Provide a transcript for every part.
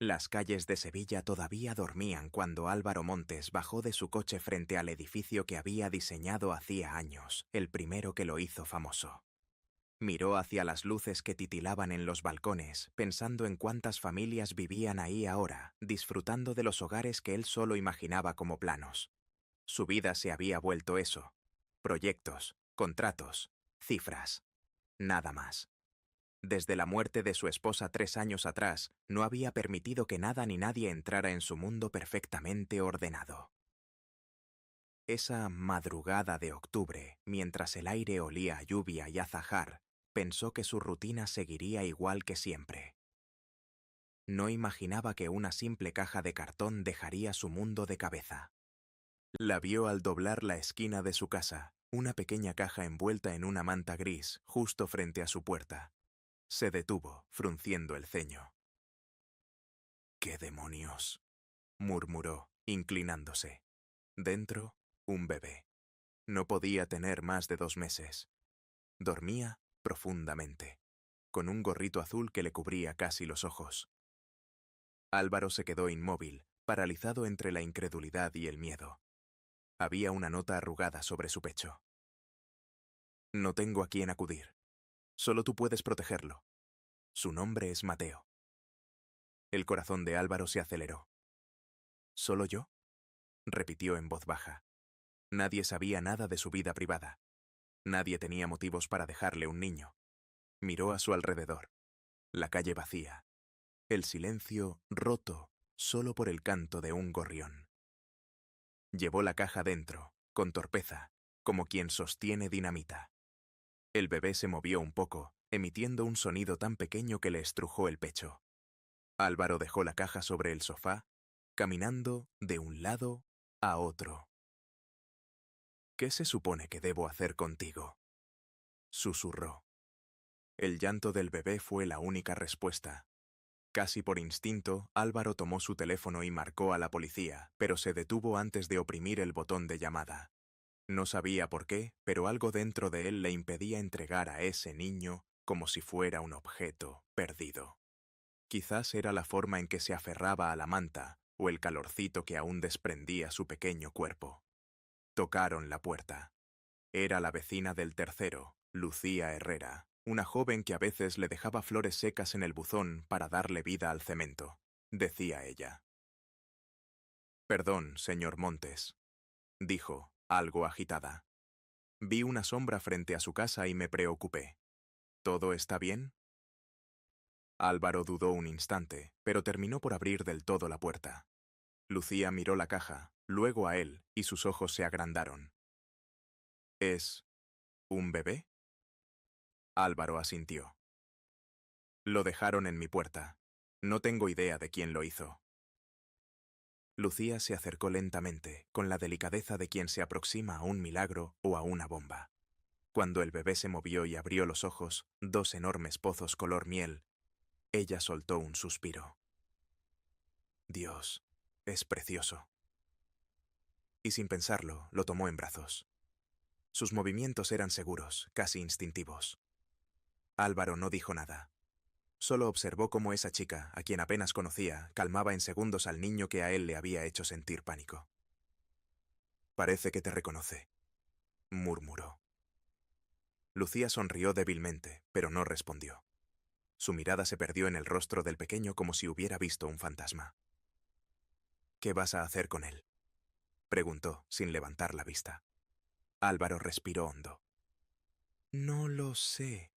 Las calles de Sevilla todavía dormían cuando Álvaro Montes bajó de su coche frente al edificio que había diseñado hacía años, el primero que lo hizo famoso. Miró hacia las luces que titilaban en los balcones, pensando en cuántas familias vivían ahí ahora, disfrutando de los hogares que él solo imaginaba como planos. Su vida se había vuelto eso: proyectos, contratos, cifras. Nada más. Desde la muerte de su esposa 3 años atrás, no había permitido que nada ni nadie entrara en su mundo perfectamente ordenado. Esa madrugada de octubre, mientras el aire olía a lluvia y azahar, pensó que su rutina seguiría igual que siempre. No imaginaba que una simple caja de cartón dejaría su mundo de cabeza. La vio al doblar la esquina de su casa, una pequeña caja envuelta en una manta gris, justo frente a su puerta. Se detuvo, frunciendo el ceño. «¿Qué demonios?», murmuró, inclinándose. Dentro, un bebé. No podía tener más de 2 meses. Dormía profundamente, con un gorrito azul que le cubría casi los ojos. Álvaro se quedó inmóvil, paralizado entre la incredulidad y el miedo. Había una nota arrugada sobre su pecho. «No tengo a quién acudir. Solo tú puedes protegerlo. Su nombre es Mateo». El corazón de Álvaro se aceleró. «¿Solo yo?», repitió en voz baja. Nadie sabía nada de su vida privada. Nadie tenía motivos para dejarle un niño. Miró a su alrededor. La calle vacía. El silencio roto solo por el canto de un gorrión. Llevó la caja dentro, con torpeza, como quien sostiene dinamita. El bebé se movió un poco, emitiendo un sonido tan pequeño que le estrujó el pecho. Álvaro dejó la caja sobre el sofá, caminando de un lado a otro. «¿Qué se supone que debo hacer contigo?», susurró. El llanto del bebé fue la única respuesta. Casi por instinto, Álvaro tomó su teléfono y marcó a la policía, pero se detuvo antes de oprimir el botón de llamada. No sabía por qué, pero algo dentro de él le impedía entregar a ese niño como si fuera un objeto perdido. Quizás era la forma en que se aferraba a la manta, o el calorcito que aún desprendía su pequeño cuerpo. Tocaron la puerta. Era la vecina del tercero, Lucía Herrera, una joven que a veces le dejaba flores secas en el buzón para darle vida al cemento, decía ella. «Perdón, señor Montes», dijo, algo agitada. «Vi una sombra frente a su casa y me preocupé. ¿Todo está bien?». Álvaro dudó un instante, pero terminó por abrir del todo la puerta. Lucía miró la caja, luego a él, y sus ojos se agrandaron. «¿Es un bebé?». Álvaro asintió. «Lo dejaron en mi puerta. No tengo idea de quién lo hizo». Lucía se acercó lentamente, con la delicadeza de quien se aproxima a un milagro o a una bomba. Cuando el bebé se movió y abrió los ojos, 2 enormes pozos color miel, ella soltó un suspiro. «Dios, es precioso». Y sin pensarlo, lo tomó en brazos. Sus movimientos eran seguros, casi instintivos. Álvaro no dijo nada. Solo observó cómo esa chica, a quien apenas conocía, calmaba en segundos al niño que a él le había hecho sentir pánico. «Parece que te reconoce», murmuró. Lucía sonrió débilmente, pero no respondió. Su mirada se perdió en el rostro del pequeño como si hubiera visto un fantasma. «¿Qué vas a hacer con él?», preguntó, sin levantar la vista. Álvaro respiró hondo. «No lo sé,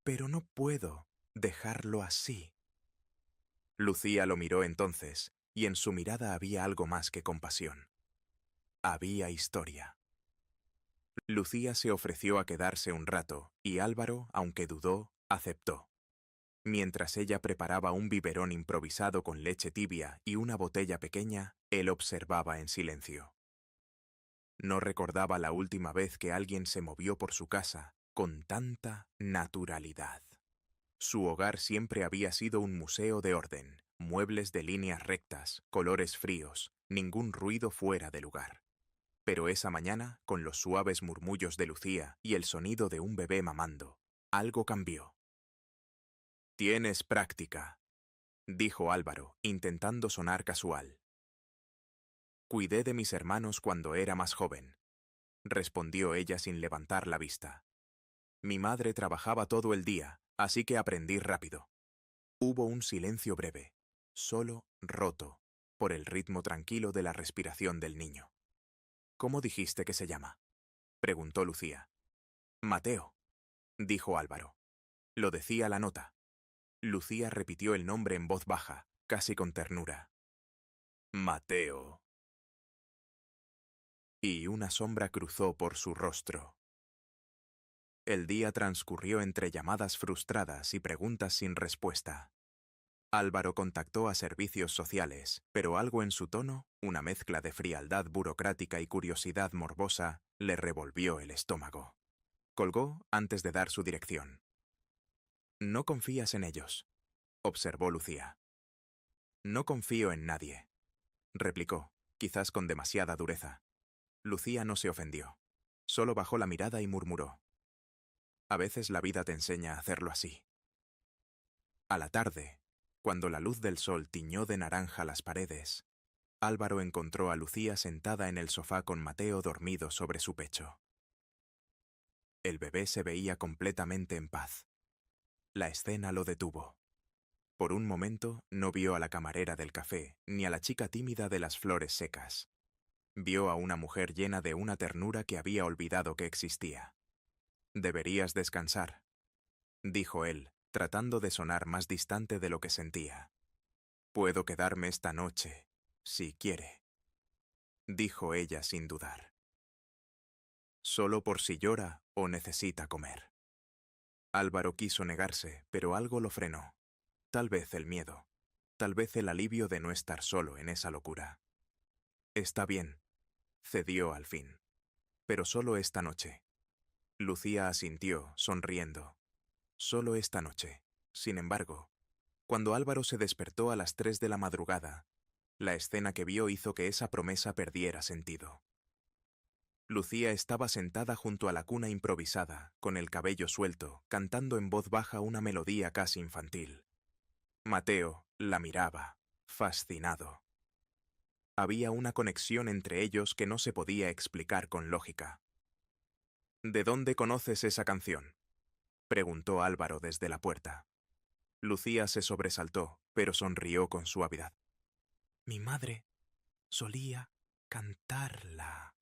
pero no puedo dejarlo así». Lucía lo miró entonces, y en su mirada había algo más que compasión. Había historia. Lucía se ofreció a quedarse un rato, y Álvaro, aunque dudó, aceptó. Mientras ella preparaba un biberón improvisado con leche tibia y una botella pequeña, él observaba en silencio. No recordaba la última vez que alguien se movió por su casa con tanta naturalidad. Su hogar siempre había sido un museo de orden, muebles de líneas rectas, colores fríos, ningún ruido fuera de lugar. Pero esa mañana, con los suaves murmullos de Lucía y el sonido de un bebé mamando, algo cambió. «Tienes práctica», dijo Álvaro, intentando sonar casual. Cuidé de mis hermanos cuando era más joven, respondió ella sin levantar la vista. Mi madre trabajaba todo el día, así que aprendí rápido. Hubo un silencio breve, solo roto, por el ritmo tranquilo de la respiración del niño. ¿Cómo dijiste que se llama?, preguntó Lucía. Mateo, dijo Álvaro. Lo decía la nota. Lucía repitió el nombre en voz baja, casi con ternura. Mateo. Y una sombra cruzó por su rostro. El día transcurrió entre llamadas frustradas y preguntas sin respuesta. Álvaro contactó a servicios sociales, pero algo en su tono, una mezcla de frialdad burocrática y curiosidad morbosa, le revolvió el estómago. Colgó antes de dar su dirección. No confías en ellos, observó Lucía. No confío en nadie, replicó, quizás con demasiada dureza. Lucía no se ofendió. Solo bajó la mirada y murmuró. A veces la vida te enseña a hacerlo así. A la tarde, cuando la luz del sol tiñó de naranja las paredes, Álvaro encontró a Lucía sentada en el sofá con Mateo dormido sobre su pecho. El bebé se veía completamente en paz. La escena lo detuvo. Por un momento no vio a la camarera del café ni a la chica tímida de las flores secas. Vio a una mujer llena de una ternura que había olvidado que existía. Deberías descansar, dijo él, tratando de sonar más distante de lo que sentía. Puedo quedarme esta noche, si quiere, dijo ella sin dudar. Solo por si llora o necesita comer. Álvaro quiso negarse, pero algo lo frenó. Tal vez el miedo, tal vez el alivio de no estar solo en esa locura. Está bien, cedió al fin. Pero solo esta noche. Lucía asintió, sonriendo. Solo esta noche. Sin embargo, cuando Álvaro se despertó a las 3 de la madrugada, la escena que vio hizo que esa promesa perdiera sentido. Lucía estaba sentada junto a la cuna improvisada, con el cabello suelto, cantando en voz baja una melodía casi infantil. Mateo la miraba, fascinado. Había una conexión entre ellos que no se podía explicar con lógica. ¿De dónde conoces esa canción?, preguntó Álvaro desde la puerta. Lucía se sobresaltó, pero sonrió con suavidad. Mi madre solía cantarla.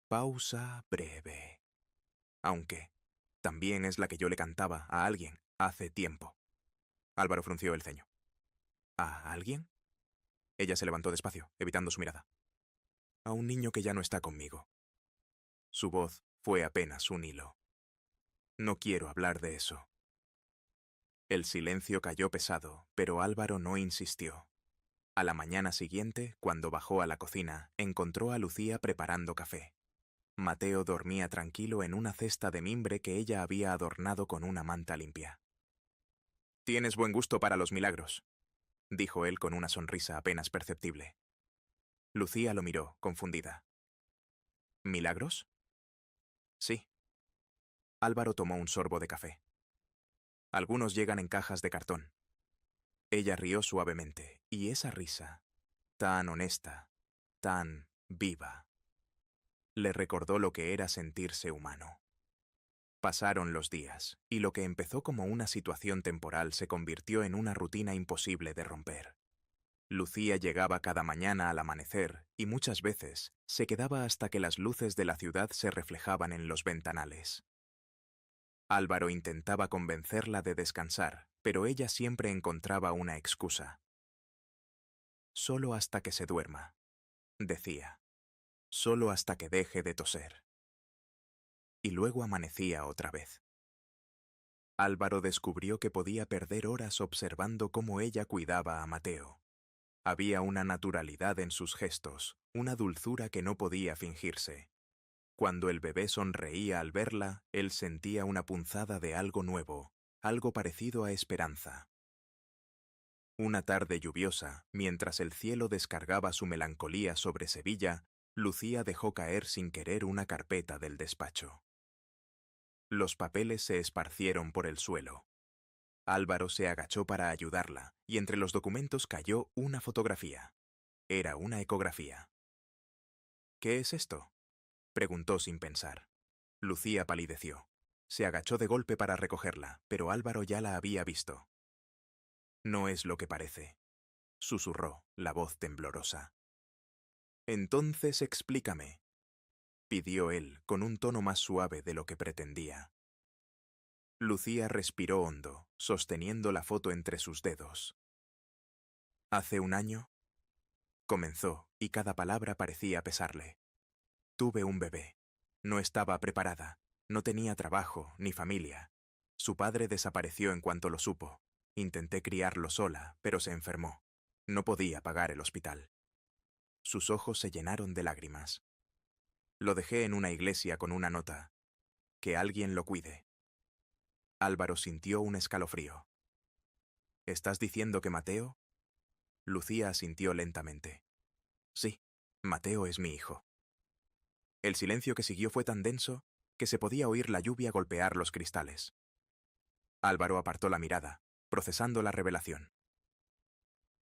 Pausa breve. Aunque también es la que yo le cantaba a alguien hace tiempo. Álvaro frunció el ceño. ¿A alguien? Ella se levantó despacio, evitando su mirada. A un niño que ya no está conmigo. Su voz fue apenas un hilo. No quiero hablar de eso. El silencio cayó pesado, pero Álvaro no insistió. A la mañana siguiente, cuando bajó a la cocina, encontró a Lucía preparando café. Mateo dormía tranquilo en una cesta de mimbre que ella había adornado con una manta limpia. Tienes buen gusto para los milagros, dijo él con una sonrisa apenas perceptible. Lucía lo miró, confundida. ¿Milagros? Sí. Álvaro tomó un sorbo de café. Algunos llegan en cajas de cartón. Ella rió suavemente, y esa risa, tan honesta, tan viva, le recordó lo que era sentirse humano. Pasaron los días, y lo que empezó como una situación temporal se convirtió en una rutina imposible de romper. Lucía llegaba cada mañana al amanecer, y muchas veces se quedaba hasta que las luces de la ciudad se reflejaban en los ventanales. Álvaro intentaba convencerla de descansar, pero ella siempre encontraba una excusa. Solo hasta que se duerma, decía. Solo hasta que deje de toser. Y luego amanecía otra vez. Álvaro descubrió que podía perder horas observando cómo ella cuidaba a Mateo. Había una naturalidad en sus gestos, una dulzura que no podía fingirse. Cuando el bebé sonreía al verla, él sentía una punzada de algo nuevo, algo parecido a esperanza. Una tarde lluviosa, mientras el cielo descargaba su melancolía sobre Sevilla, Lucía dejó caer sin querer una carpeta del despacho. Los papeles se esparcieron por el suelo. Álvaro se agachó para ayudarla, y entre los documentos cayó una fotografía. Era una ecografía. ¿Qué es esto?, preguntó sin pensar. Lucía palideció. Se agachó de golpe para recogerla, pero Álvaro ya la había visto. No es lo que parece, susurró, la voz temblorosa. Entonces explícame, pidió él, con un tono más suave de lo que pretendía. Lucía respiró hondo, sosteniendo la foto entre sus dedos. Hace un año, comenzó, y cada palabra parecía pesarle. Tuve un bebé. No estaba preparada. No tenía trabajo ni familia. Su padre desapareció en cuanto lo supo. Intenté criarlo sola, pero se enfermó. No podía pagar el hospital. Sus ojos se llenaron de lágrimas. Lo dejé en una iglesia con una nota. Que alguien lo cuide. Álvaro sintió un escalofrío. ¿Estás diciendo que Mateo? Lucía asintió lentamente. Sí, Mateo es mi hijo. El silencio que siguió fue tan denso que se podía oír la lluvia golpear los cristales. Álvaro apartó la mirada, procesando la revelación.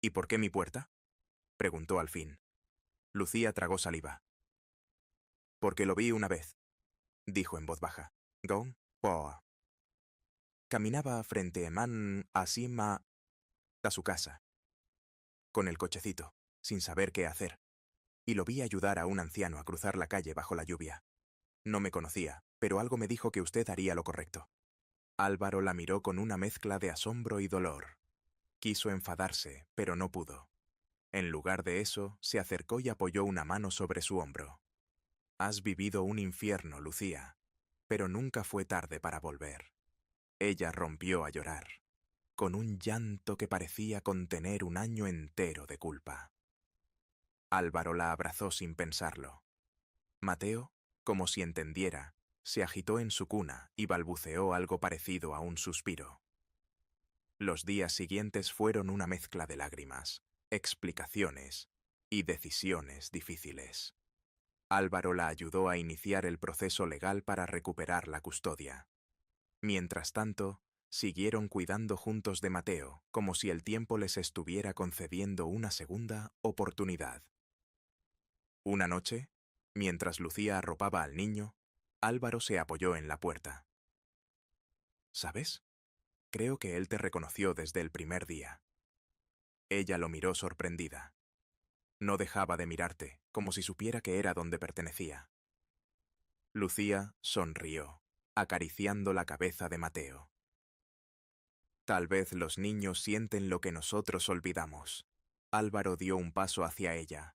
¿Y por qué mi puerta?, preguntó al fin. Lucía tragó saliva. Porque lo vi una vez, dijo en voz baja. Gong, po. Caminaba frente a su casa, con el cochecito, sin saber qué hacer, y lo vi ayudar a un anciano a cruzar la calle bajo la lluvia. No me conocía, pero algo me dijo que usted haría lo correcto. Álvaro la miró con una mezcla de asombro y dolor. Quiso enfadarse, pero no pudo. En lugar de eso, se acercó y apoyó una mano sobre su hombro. Has vivido un infierno, Lucía, pero nunca fue tarde para volver. Ella rompió a llorar, con un llanto que parecía contener un año entero de culpa. Álvaro la abrazó sin pensarlo. Mateo, como si entendiera, se agitó en su cuna y balbuceó algo parecido a un suspiro. Los días siguientes fueron una mezcla de lágrimas, explicaciones y decisiones difíciles. Álvaro la ayudó a iniciar el proceso legal para recuperar la custodia. Mientras tanto, siguieron cuidando juntos de Mateo, como si el tiempo les estuviera concediendo una segunda oportunidad. Una noche, mientras Lucía arropaba al niño, Álvaro se apoyó en la puerta. ¿Sabes? Creo que él te reconoció desde el primer día. Ella lo miró sorprendida. No dejaba de mirarte, como si supiera que era donde pertenecía. Lucía sonrió, acariciando la cabeza de Mateo. Tal vez los niños sienten lo que nosotros olvidamos. Álvaro dio un paso hacia ella.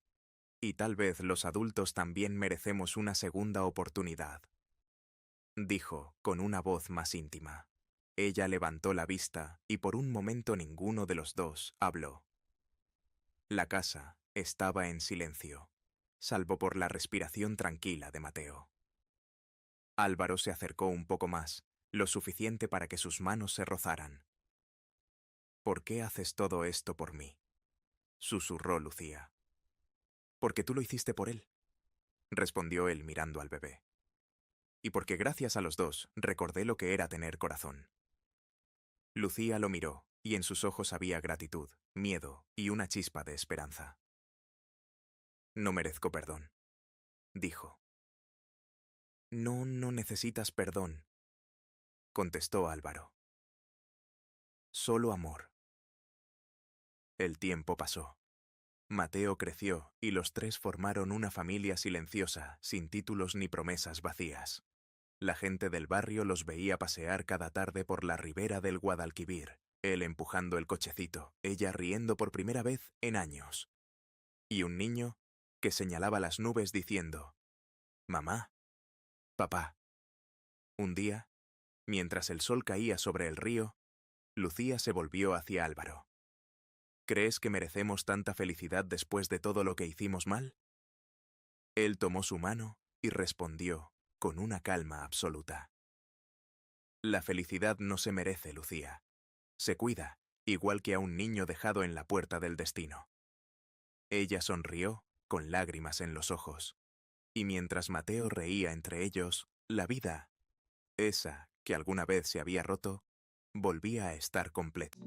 Y tal vez los adultos también merecemos una segunda oportunidad, dijo, con una voz más íntima. Ella levantó la vista y por un momento ninguno de los dos habló. La casa estaba en silencio, salvo por la respiración tranquila de Mateo. Álvaro se acercó un poco más, lo suficiente para que sus manos se rozaran. ¿Por qué haces todo esto por mí?, susurró Lucía. Porque tú lo hiciste por él, respondió él mirando al bebé. Y porque gracias a los dos recordé lo que era tener corazón. Lucía lo miró, y en sus ojos había gratitud, miedo y una chispa de esperanza. No merezco perdón, dijo. No necesitas perdón, contestó Álvaro. Solo amor. El tiempo pasó. Mateo creció y los tres formaron una familia silenciosa, sin títulos ni promesas vacías. La gente del barrio los veía pasear cada tarde por la ribera del Guadalquivir, él empujando el cochecito, ella riendo por primera vez en años. Y un niño que señalaba las nubes diciendo: «Mamá, papá». Un día, mientras el sol caía sobre el río, Lucía se volvió hacia Álvaro. ¿Crees que merecemos tanta felicidad después de todo lo que hicimos mal? Él tomó su mano y respondió con una calma absoluta. La felicidad no se merece, Lucía. Se cuida, igual que a un niño dejado en la puerta del destino. Ella sonrió, con lágrimas en los ojos. Y mientras Mateo reía entre ellos, la vida, esa que alguna vez se había roto, volvía a estar completo.